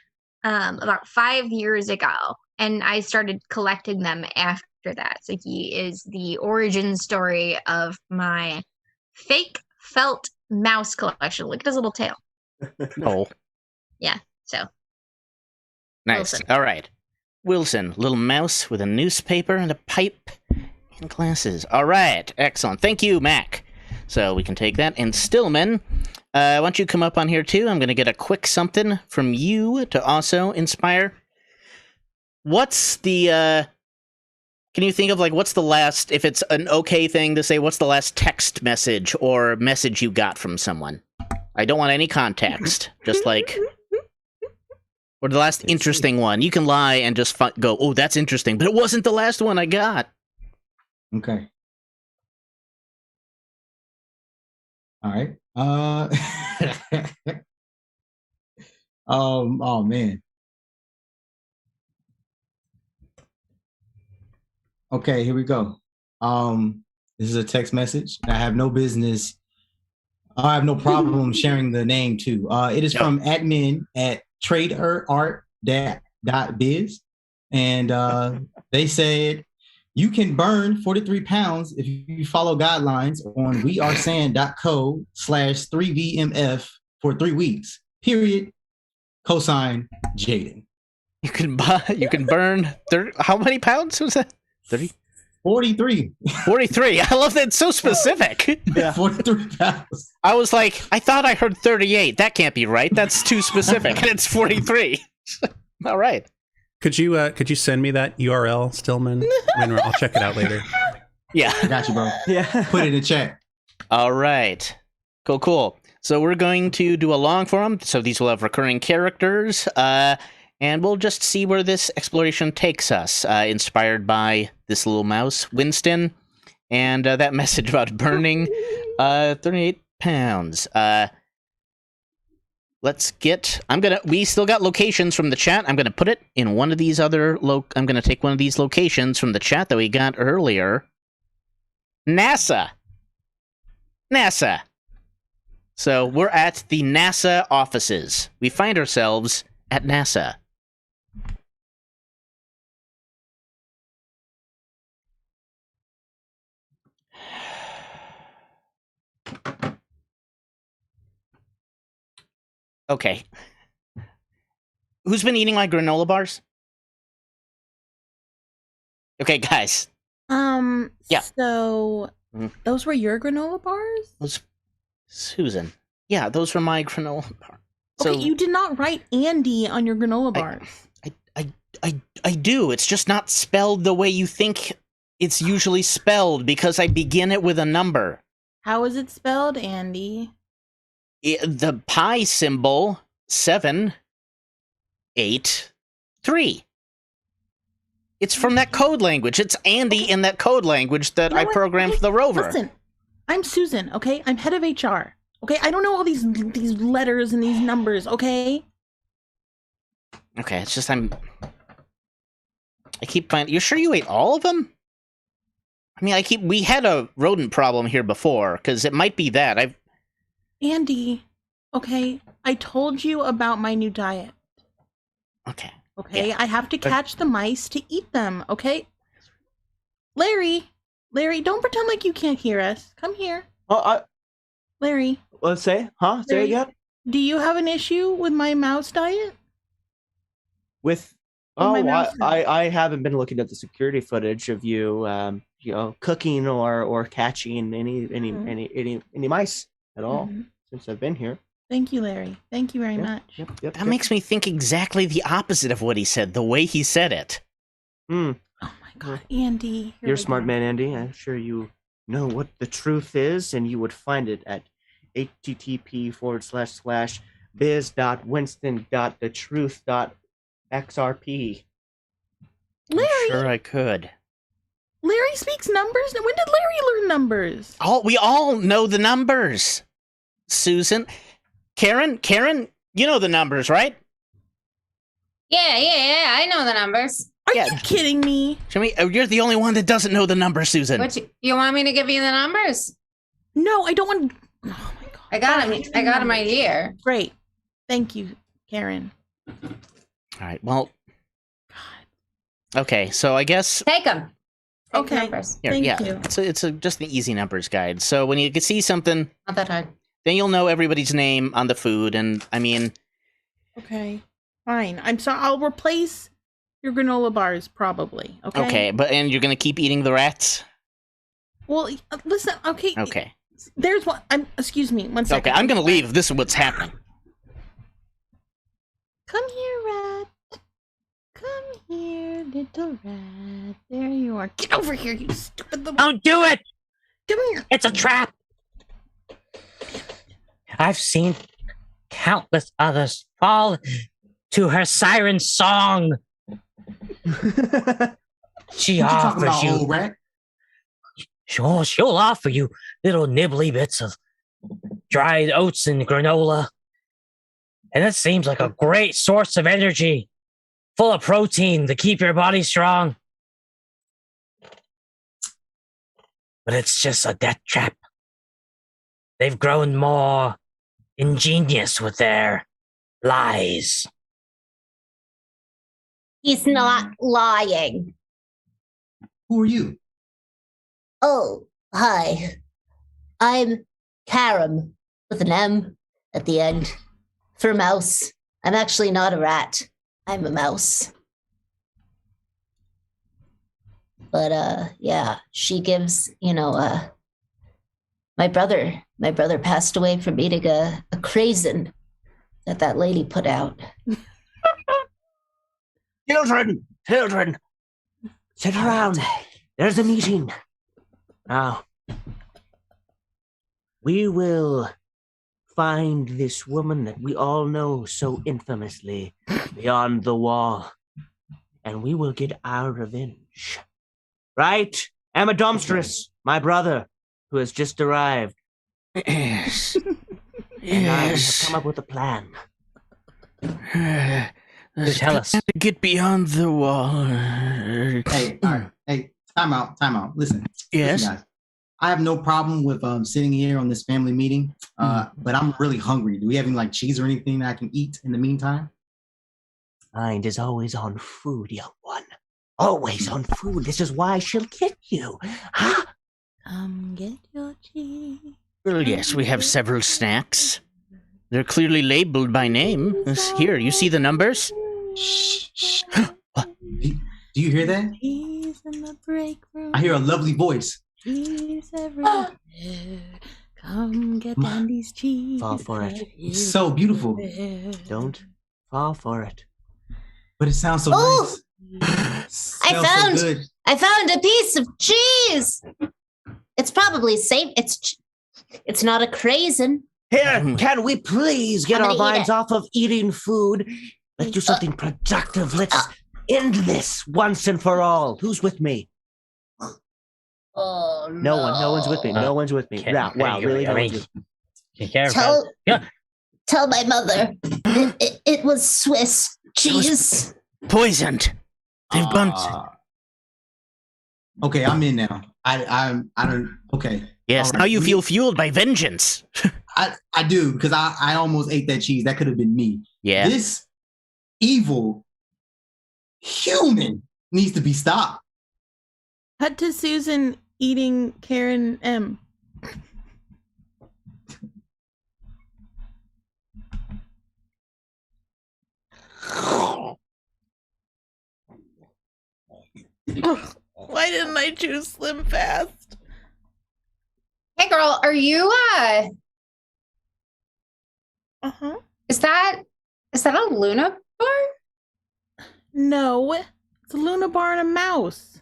about 5 years ago, and I started collecting them after that. So he is the origin story of my fake felt mouse collection. Look at his little tail.
Oh.
Yeah, so.
Nice.
Wilson.
All right. Wilson, little mouse with a newspaper and a pipe and glasses. All right. Excellent. Thank you, Mac. So we can take that. And Stillman, why don't you come up on here too? I'm going to get a quick something from you to also inspire. What's the, can you think of like, what's the last, if it's an okay thing to say, what's the last text message or message you got from someone? I don't want any context. Just like, or the last interesting one. You can lie and just go, oh, that's interesting, but it wasn't the last one I got.
Okay. All right. Oh man. Okay, here we go. This is a text message. I have no business. I have no problem sharing the name too. It is from admin at traderart.biz. And they said, you can burn 43 pounds if you follow guidelines on wearesand.co/3VMF for 3 weeks. Period. Cosign Jaden.
You can burn 30, how many pounds was that? 30?
43.
43. I love that. It's so specific.
Yeah.
43 pounds.
I was like, I thought I heard 38. That can't be right. That's too specific. And it's 43. All right.
Could you send me that URL, Stillman? I mean, I'll check it out later.
Yeah.
I got you, bro.
Yeah.
Put it in the chat.
All right. Cool. So we're going to do a long form. So these will have recurring characters. And we'll just see where this exploration takes us. Inspired by this little mouse, Winston, and that message about burning 38 pounds. We still got locations from the chat. I'm gonna put it in one of these other I'm gonna take one of these locations from the chat that we got earlier. NASA. So we're at the NASA offices. We find ourselves at NASA. Okay. Who's been eating my granola bars? Okay, guys. Yeah.
So those were your granola bars?
Susan. Yeah, those were my granola bars.
Okay,
So
you did not write Andy on your granola bars.
I do. It's just not spelled the way you think it's usually spelled because I begin it with a number.
How is it spelled, Andy?
The pi symbol 7, 8, 3. It's from that code language. It's Andy in that code language that
You know
I
what?
programmed for the rover.
Listen, I'm Susan, okay? I'm head of HR. Okay, I don't know all these letters and these numbers, okay?
Okay, it's just I keep finding. You're sure you ate all of them? I mean, we had a rodent problem here before, because it might be that.
Andy, okay, I told you about my new diet.
Okay.
Okay,
Yeah.
I have to catch the mice to eat them, okay? Larry, don't pretend like you can't hear us. Come here. Larry,
Let's say, huh? Say
Larry,
again.
do you have an issue with my mouse diet?
With
my mouse
I haven't been looking at the security footage of you, cooking or catching any mice at all
Mhm.
since I've been here.
Thank you, Larry. Thank you very much.
Yep.
That makes me think exactly the opposite of what he said, the way he said it.
Oh my God, Andy.
You're a smart man, Andy. I'm sure you know what the truth is, and you would find it at http://biz.winston.thetruth.xrp.
Larry,
Sure I could.
Larry speaks numbers. Now, when did Larry learn numbers?
We all know the numbers. Susan. Karen, you know the numbers, right?
Yeah, I know the numbers.
Are
Yeah.
you kidding me?
Jimmy, you're the only one that doesn't know the numbers, Susan.
What you want me to give you the numbers?
No, I don't want. Oh my God.
I got them right here.
Great. Thank you, Karen.
All right, well. Okay, so I guess
Take them.
Okay.
Numbers.
here,
Thank
yeah,
you.
it's just an easy numbers guide. So when you can see something,
Not that hard.
then you'll know everybody's name on the food, and I mean,
Okay. Fine. I'm sorry. I'll replace your granola bars probably. Okay.
and you're gonna keep eating the rats.
Well, listen. Okay.
Okay,
There's one. Excuse me. One second.
okay, I'm gonna leave. This is what's happening.
Come here, rat. Come here, little rat. There you are. Get over here, you stupid little.
Don't do it!
Come here.
It's a trap! I've seen countless others fall to her siren song. She
What you talking
offers
about,
you.
old rat?
She'll offer you little nibbly bits of dried oats and granola. And it seems like a great source of energy, full of protein to keep your body strong. But it's just a death trap. They've grown more ingenious with their lies.
He's not lying.
Who are you?
Oh, hi. I'm Karam with an M at the end for mouse. I'm actually not a rat. I'm a mouse. But yeah, she gives, my brother passed away from eating a craisin that lady put out.
Children, sit around. There's a meeting. Now, we will find this woman that we all know so infamously beyond the wall, and we will get our revenge. Right? Emma Domstress, my brother, who has just arrived.
Yes.
And I have come up with a plan.
Tell us.
To get beyond the wall.
Hey, all right. Hey, time out. Listen.
Yes.
Listen, guys. I have no problem with sitting here on this family meeting, but I'm really hungry. Do we have any like cheese or anything that I can eat in the meantime?
Mind is always on food, young one. Always on food. This is why she'll get you. Huh?
Get your cheese.
Well, yes, we have several snacks. They're clearly labeled by name. Here, you see the numbers?
Shh. Do you hear that?
Cheese in the break room.
I hear a lovely voice.
Cheese everywhere. Come get Andy's cheese.
Fall for it.
It's so beautiful.
Don't fall for it.
But it sounds so nice. Smells so good.
I found a piece of cheese. It's probably safe. It's not a craisin.
Here, can we please get
I'm
our
gonna eat
minds
it.
off of eating food? Let's do something productive. Let's end this once and for all. Who's with me?
Oh
No one. No one's with me. No one's with me. Wow, really? No one's with me.
Tell my mother it was Swiss cheese.
Poisoned. They've burnt.
Okay, I'm in now. I don't. Okay.
Yes,
All right.
now you feel fueled by vengeance.
I do, because I almost ate that cheese. That could have been me.
Yeah.
This evil human needs to be stopped.
Cut to Susan eating Karen M. Why didn't I choose Slim Fast?
Hey girl, are you
Uh-huh.
is that a Luna bar?
No, it's a Luna bar and a mouse.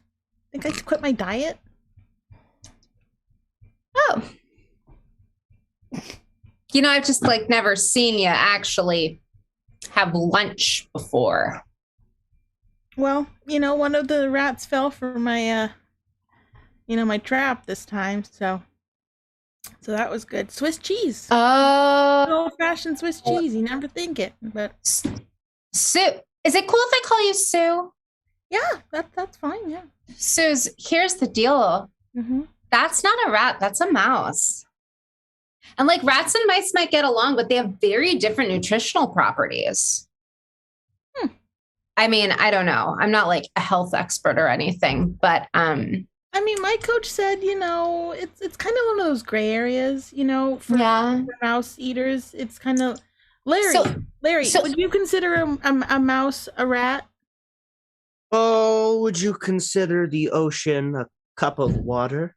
Think I should quit my diet?
Oh. You know, I've just like never seen you actually have lunch before.
Well, one of the rats fell for my my trap this time, so that was good. Swiss cheese. Old-fashioned Swiss cheese. You never think it, but
Sue, is it cool if I call you Sue?
Yeah, that's fine. Yeah.
Suze, here's the deal.
Mm-hmm.
That's not a rat. That's a mouse. And like rats and mice might get along, but they have very different nutritional properties. I mean, I don't know. I'm not like a health expert or anything, but
I mean, my coach said, it's kind of one of those gray areas, for mouse eaters. It's kind of Larry. Would you consider a mouse a rat?
Oh, would you consider the ocean a cup of water?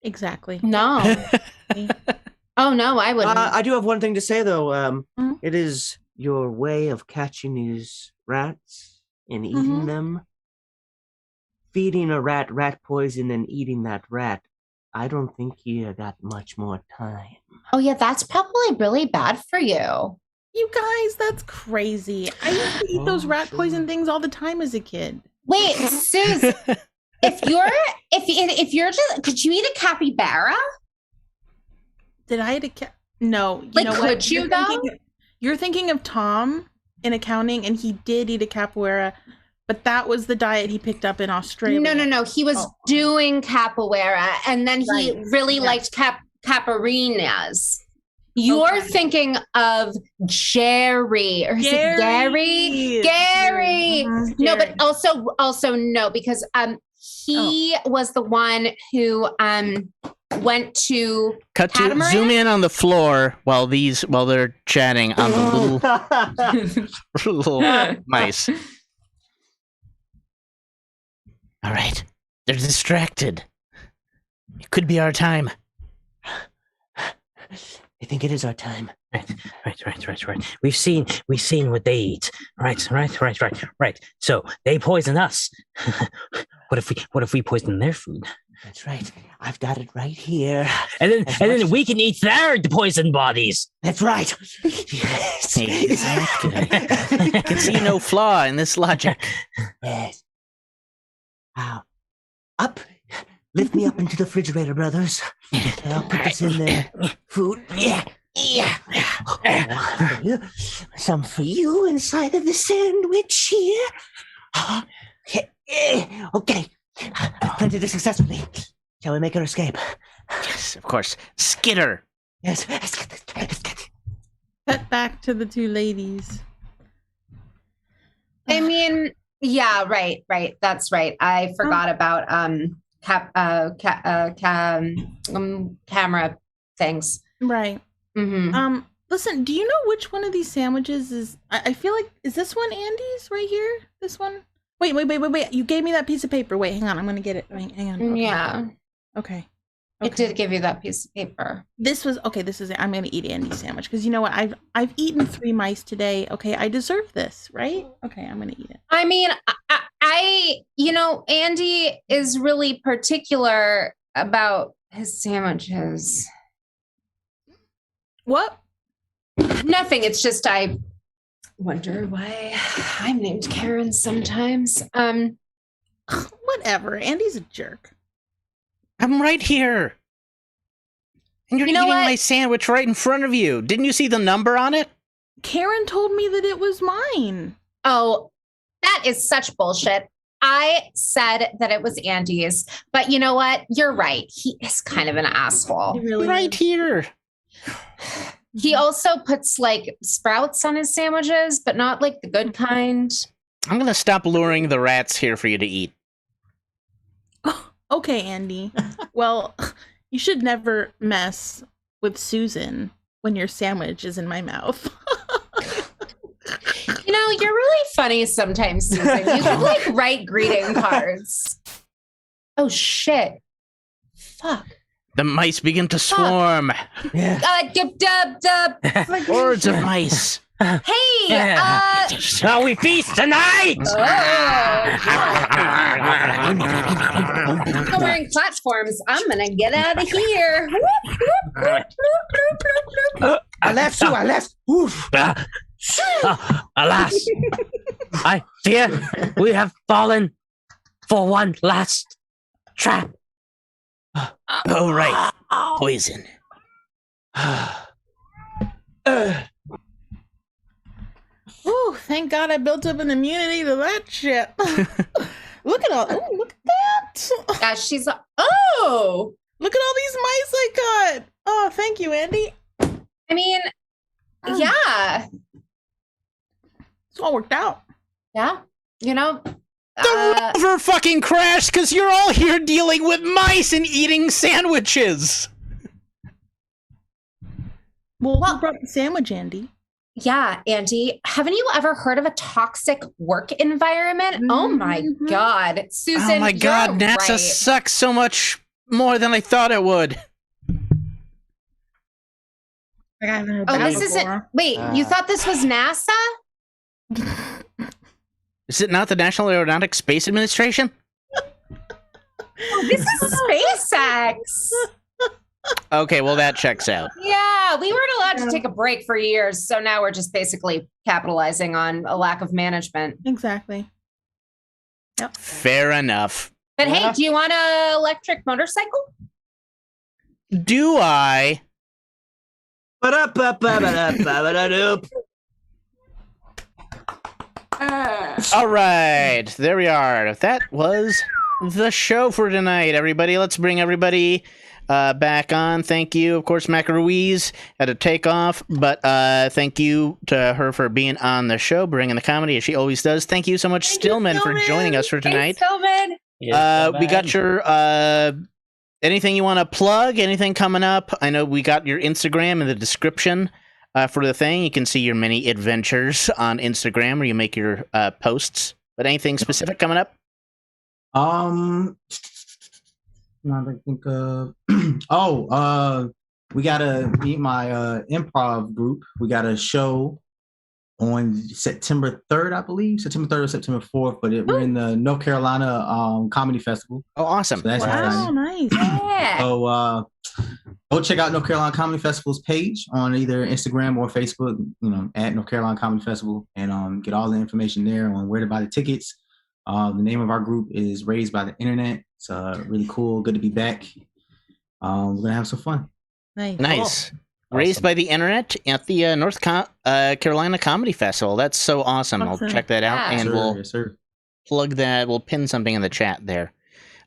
Exactly.
No. Oh no, I wouldn't.
I do have one thing to say though. It is your way of catching these rats and eating them. Feeding a rat poison and eating that rat. I don't think you got much more time.
Oh yeah, that's probably really bad for you.
You guys, that's crazy. I used to eat those rat poison things all the time as a kid.
Wait, Suze, if you're just, could you eat a capybara?
Did I eat a No. You
Like,
know
could
what?
you though?
You're thinking of Tom in accounting, and he did eat a capoeira, but that was the diet he picked up in Australia.
No. He was doing capoeira, and then he really liked caparinas. You're thinking of Jerry, or is it Gary? Gary. No, but also no, because he was the one who went to
Cut to
Catamaran?
zoom in on the floor while they're chatting on the little mice. All right, they're distracted. It could be our time.
I think it is our time.
Right. We've seen what they eat. Right. So they poison us. What if we poison their food?
That's right. I've got it right here.
And then we can eat their poisoned bodies.
That's right.
Yes. Exactly. I can see no flaw in this logic.
Yes. Wow. Up. Lift me up into the refrigerator, brothers. I'll put this in there. Food. Yeah. Some for you inside of the sandwich here. Okay. I've planted it successfully. Shall we make our escape?
Yes, of course. Skitter.
Yes.
Cut back to the two ladies.
I mean, yeah, right. That's right. I forgot about camera things.
Right.
Mm-hmm.
Listen, do you know which one of these sandwiches is? I feel like, is this one Andy's right here? This one? Wait. You gave me that piece of paper. Wait, hang on. I'm gonna get it. Hang on. Okay.
Yeah.
Okay.
It did give you that piece of paper.
This is it. I'm gonna eat Andy's sandwich because you know what? I've eaten 3 mice today. Okay, I deserve this, right? Okay, I'm gonna eat it.
I mean, I Andy is really particular about his sandwiches.
What?
Nothing. It's just I wonder why I'm named Karen sometimes.
Whatever. Andy's a jerk.
I'm right here. And you're eating my sandwich right in front of you. Didn't you see the number on it?
Karen told me that it was mine.
Oh, that is such bullshit. I said that it was Andy's, but you know what? You're right. He is kind of an asshole.
Really
right here.
He also puts like sprouts on his sandwiches, but not like the good kind.
I'm gonna stop luring the rats here for you to eat.
Okay, Andy. Well, you should never mess with Susan when your sandwich is in my mouth.
You know, you're really funny sometimes, Susan. You could like write greeting cards. Oh shit. Fuck.
The mice begin to swarm.
Yeah.
Dub.
Hordes of mice.
Hey,
Shall we feast tonight?
I'm wearing platforms. I'm gonna get out of here.
I left, Sue. I left. Oof.
Alas, I fear we have fallen for one last trap.
Oh, right. Poison.
Ooh, thank God I built up an immunity to that shit. Look at that.
Yeah, she's oh.
Look at all these mice I got. Oh, thank you, Andy.
I mean, yeah.
It's all worked out.
Yeah. You know,
The rover fucking crashed because you're all here dealing with mice and eating sandwiches.
Well, who brought the sandwich, Andy?
yeah, Andy, haven't you ever heard of a toxic work environment? Oh my God. Susan,
Oh my God,
you're
NASA
right.
sucks so much more than I thought it would.
I haven't heard
Oh,
that
this isn't.
before.
Wait, you thought this was NASA?
Is it not the National Aeronautics Space Administration?
Oh, this is SpaceX.
Okay, well, that checks out.
Yeah, we weren't allowed to take a break for years, so now we're just basically capitalizing on a lack of management.
Exactly. Yep.
Fair enough.
But hey, do you want an electric motorcycle?
Do I? All right, there we are. That was the show for tonight, everybody. Let's bring everybody back on. Thank you, of course, Mac Ruiz had to take off, but thank you to her for being on the show, bringing the comedy as she always does. Thank you so much, Stillman, for joining us for tonight.
Stillman.
We got your anything you want to plug? Anything coming up? I know we got your Instagram in the description for the thing. You can see your many adventures on Instagram where you make your posts. But anything specific coming up?
Now that I think of we gotta meet my improv group. We got a show on September 3rd, I believe. September 3rd or September 4th, but we're in the North Carolina Comedy Festival.
Oh, awesome.
So that's
Wow,
exciting.
nice.
Yeah.
So go check out North Carolina Comedy Festival's page on either Instagram or Facebook, at North Carolina Comedy Festival, and get all the information there on where to buy the tickets. The name of our group is Raised by the Internet. It's really cool. Good to be back. We're going to have some fun.
Nice. Raised by the Internet at the North Carolina Comedy Festival. That's so awesome. I'll check that out, and we'll plug that. We'll pin something in the chat there.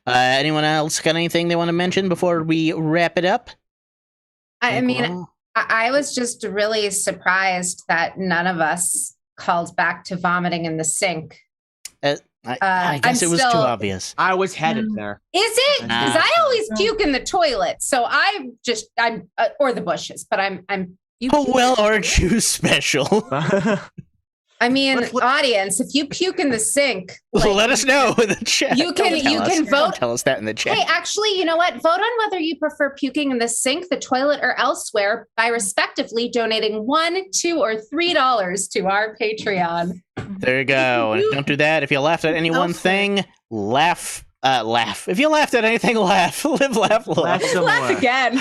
Anyone else got anything they want to mention before we wrap it up?
I mean, I was just really surprised that none of us called back to vomiting in the sink.
I guess it was too obvious.
I was headed there.
Is it? Because I always puke in the toilet, so I'm or the bushes. But I'm.
Oh well, aren't you special?
I mean, audience, if you puke in the sink,
let us know in the chat.
You can vote.
Don't tell us that in the chat.
Hey, actually, you know what? Vote on whether you prefer puking in the sink, the toilet, or elsewhere by respectively donating $1, $2, or $3 to our Patreon.
There you go. And don't do that. If you laughed at any one thing, laugh. If you laughed at anything, laugh. Live, laugh, laugh.
Laugh again.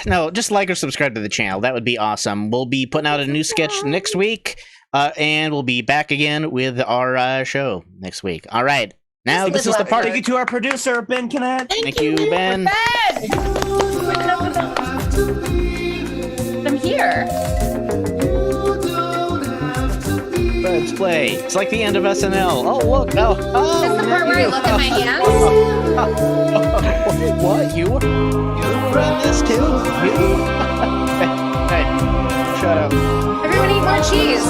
No, just like or subscribe to the channel. That would be awesome. We'll be putting out a new sketch next week. And we'll be back again with our show next week. All right. Now, this is the part.
Thank you to our producer, Ben Kennett.
Thank you, Ben.
I'm here.
Let's play. It's like the end of SNL. Oh, look. Oh.
This is the part where I look at my hands.
What? You run this too? Hey, shut up.
Everyone eat more cheese.